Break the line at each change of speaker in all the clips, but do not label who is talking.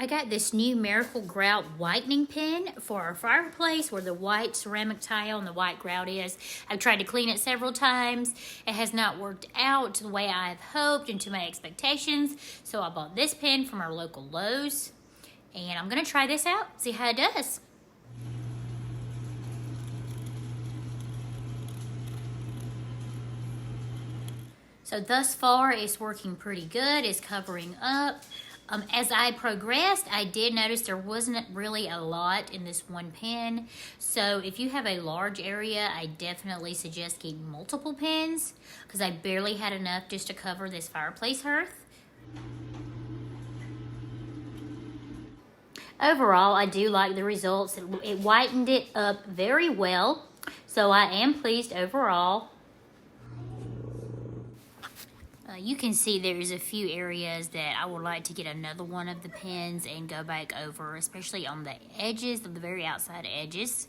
I got this new Miracle Grout whitening pen for our fireplace where the white ceramic tile and the white grout is. I've tried to clean it several times. It has not worked out the way I've hoped and to my expectations. So I bought this pen from our local Lowe's. And I'm gonna try this out, see how it does. So thus far, it's working pretty good. It's covering up. As I progressed, I did notice there wasn't really a lot in this one pen. So if you have a large area, I definitely suggest getting multiple pens because I barely had enough just to cover this fireplace hearth. Overall, I do like the results. It whitened it up very well. So I am pleased overall. You can see there's a few areas that I would like to get another one of the pens and go back over, especially on the edges, of the very outside edges.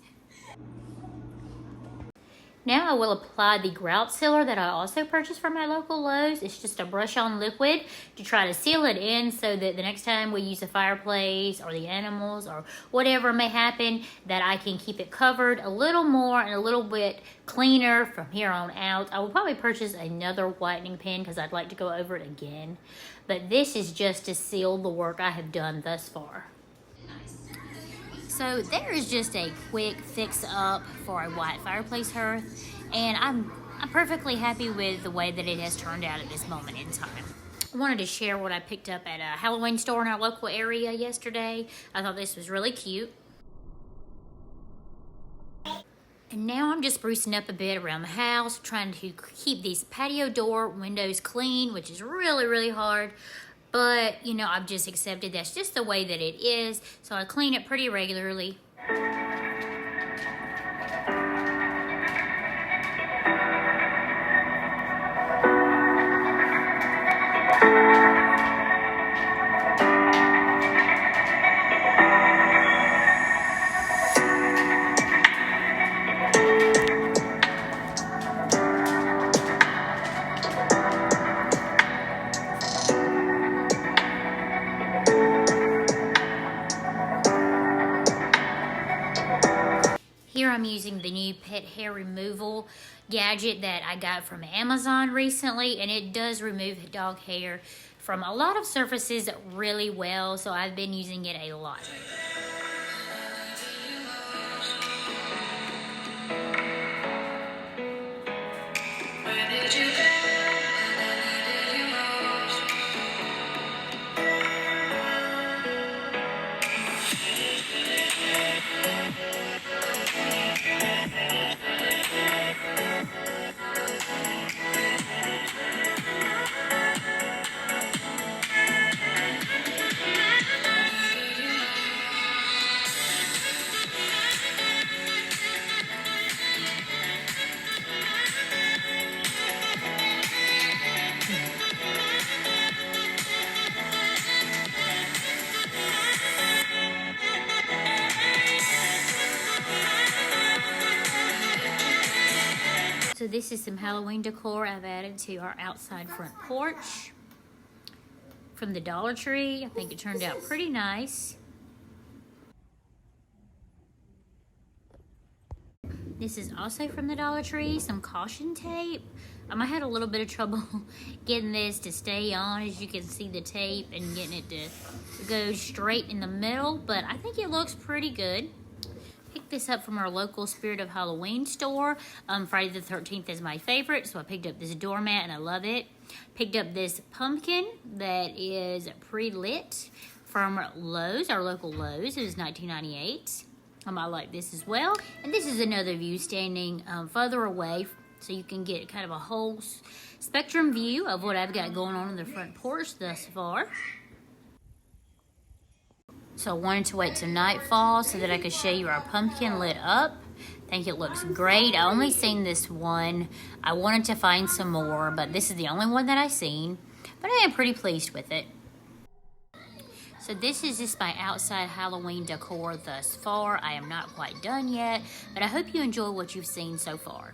Now I will apply the grout sealer that I also purchased from my local Lowe's. It's just a brush-on liquid to try to seal it in so that the next time we use the fireplace or the animals or whatever may happen, that I can keep it covered a little more and a little bit cleaner from here on out. I will probably purchase another whitening pen because I'd like to go over it again. But this is just to seal the work I have done thus far. So there is just a quick fix up for a white fireplace hearth, and I'm perfectly happy with the way that it has turned out at this moment in time. I wanted to share what I picked up at a Halloween store in our local area yesterday. I thought this was really cute. And now I'm just sprucing up a bit around the house, trying to keep these patio door windows clean, which is really, really hard. But, you know, I've just accepted that's just the way that it is. So I clean it pretty regularly. Here I'm using the new pet hair removal gadget that I got from Amazon recently, and it does remove dog hair from a lot of surfaces really well, so I've been using it a lot. So this is some Halloween decor I've added to our outside front porch from the Dollar Tree. I think it turned out pretty nice. This is also from the Dollar Tree, some caution tape. I had a little bit of trouble getting this to stay on, as you can see the tape, and getting it to go straight in the middle, but I think it looks pretty good. Picked this up from our local Spirit of Halloween store. Friday the 13th is my favorite, so I picked up this doormat and I love it. Picked up this pumpkin that is pre-lit from Lowe's, our local Lowe's. It was $19.98. I like this as well. And this is another view standing further away, so you can get kind of a whole spectrum view of what I've got going on in the front porch thus far. So I wanted to wait till nightfall so that I could show you our pumpkin lit up. I think it looks great. I only seen this one. I wanted to find some more, but this is the only one that I've seen. But I am pretty pleased with it. So this is just my outside Halloween decor thus far. I am not quite done yet, but I hope you enjoy what you've seen so far.